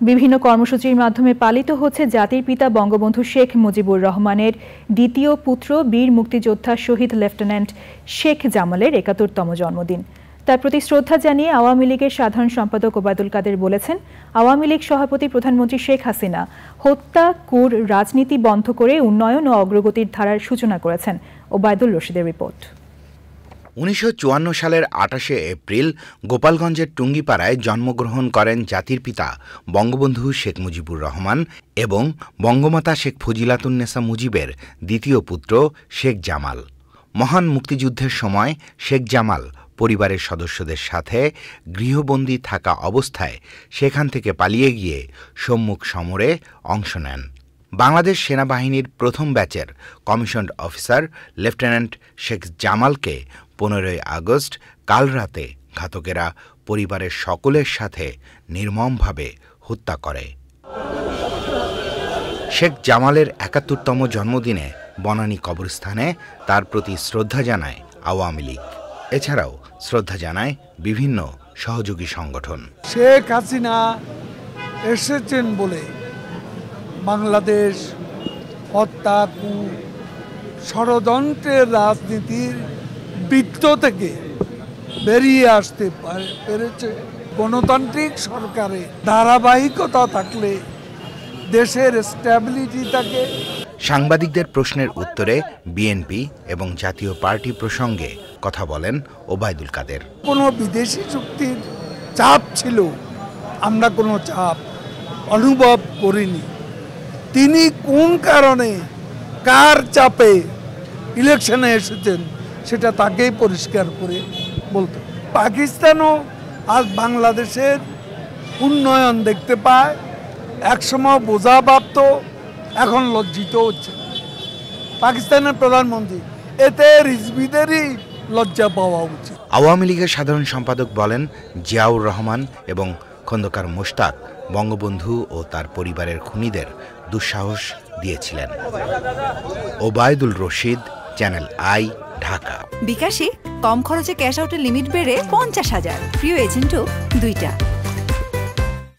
বিভিন্ন কর্মসূচির মাধ্যমে পালিত হচ্ছে জাতির পিতা বঙ্গবন্ধু শেখ মুজিবুর রহমানের দ্বিতীয় পুত্র বীর মুক্তিযোদ্ধা শহীদ লেফটেন্যান্ট শেখ জামালের ৭১তম জন্মদিন। তার প্রতি শ্রদ্ধা জানিয়ে আওয়ামী লীগের সাধারণ সম্পাদক ওবায়দুল কাদের বলেছেন, আওয়ামী লীগ সভাপতি প্রধানমন্ত্রী শেখ হাসিনা হত্যা কুর রাজনীতি বন্ধ করে উন্নয়ন ও অগ্রগতির ধারার সূচনা করেছেন। ওবায়দুল রশিদের রিপোর্ট। ১৯৫৪ সালের ২৮শে এপ্রিল গোপালগঞ্জের টুঙ্গিপাড়ায় জন্মগ্রহণ করেন জাতির পিতা বঙ্গবন্ধু শেখ মুজিবুর রহমান এবং বঙ্গমাতা শেখ ফজিলাতুন্নেসা মুজিবের দ্বিতীয় পুত্র শেখ জামাল। মহান মুক্তিযুদ্ধের সময় শেখ জামাল পরিবারের সদস্যদের সাথে গৃহবন্দী থাকা অবস্থায় সেখান থেকে পালিয়ে গিয়ে সম্মুখ সমরে অংশ নেন। বাংলাদেশ সেনাবাহিনীর প্রথম ব্যাচের কমিশনড অফিসার লেফটেন্যান্ট শেখ জামালকে ১৫ই আগস্ট কাল রাতে ঘাতকেরা পরিবারের সকলের সাথে নির্মমভাবে হত্যা করে। শেখ জামালের ৭১তম জন্মদিনে বনানী কবরস্থানে তার প্রতি শ্রদ্ধা জানায় আওয়ামী লীগ। এছাড়াও শ্রদ্ধা জানায় বিভিন্ন সহযোগী সংগঠন। শেখ হাসিনা এসেছেন বলে বাংলাদেশ হত্যা ষড়যন্ত্রের রাজনীতির বৃত্ত থেকে বেরিয়ে আসতে পেরেছে। গণতান্ত্রিক সরকারে ধারাবাহিকতা থাকলে দেশের স্ট্যাবিলিটি থাকে। সাংবাদিকদের প্রশ্নের উত্তরে বিএনপি এবং জাতীয় পার্টি প্রসঙ্গে কথা বলেন ওবায়দুল কাদের। কোনো বিদেশি শক্তির চাপ ছিল, আমরা কোনো চাপ অনুভব করিনি। তিনি কোন কারণে কার চাপে ইলেকশনে এসেছেন সেটা তাকেই পরিষ্কার করে বলতে। পাকিস্তানও আজ বাংলাদেশের উন্নয়ন দেখতে পায়, একসময় বোঝা ভাবত, এখন লজ্জিত হচ্ছে। পাকিস্তানের প্রধানমন্ত্রী, এতে রিজভিদেরই লজ্জা পাওয়া উচিত। আওয়ামী লীগের সাধারণ সম্পাদক বলেন, জিয়াউর রহমান এবং খন্দকার মোশতাক বঙ্গবন্ধু ও তার পরিবারের খুনিদের দুঃসাহস দিয়েছিলেন। Obaidul Rashid, channel I, Dhaka. বিকাশে কম খরচে ক্যাশ আউটের লিমিট বেড়ে ৫০,০০০, প্রিয় এজেন্টও ২টা।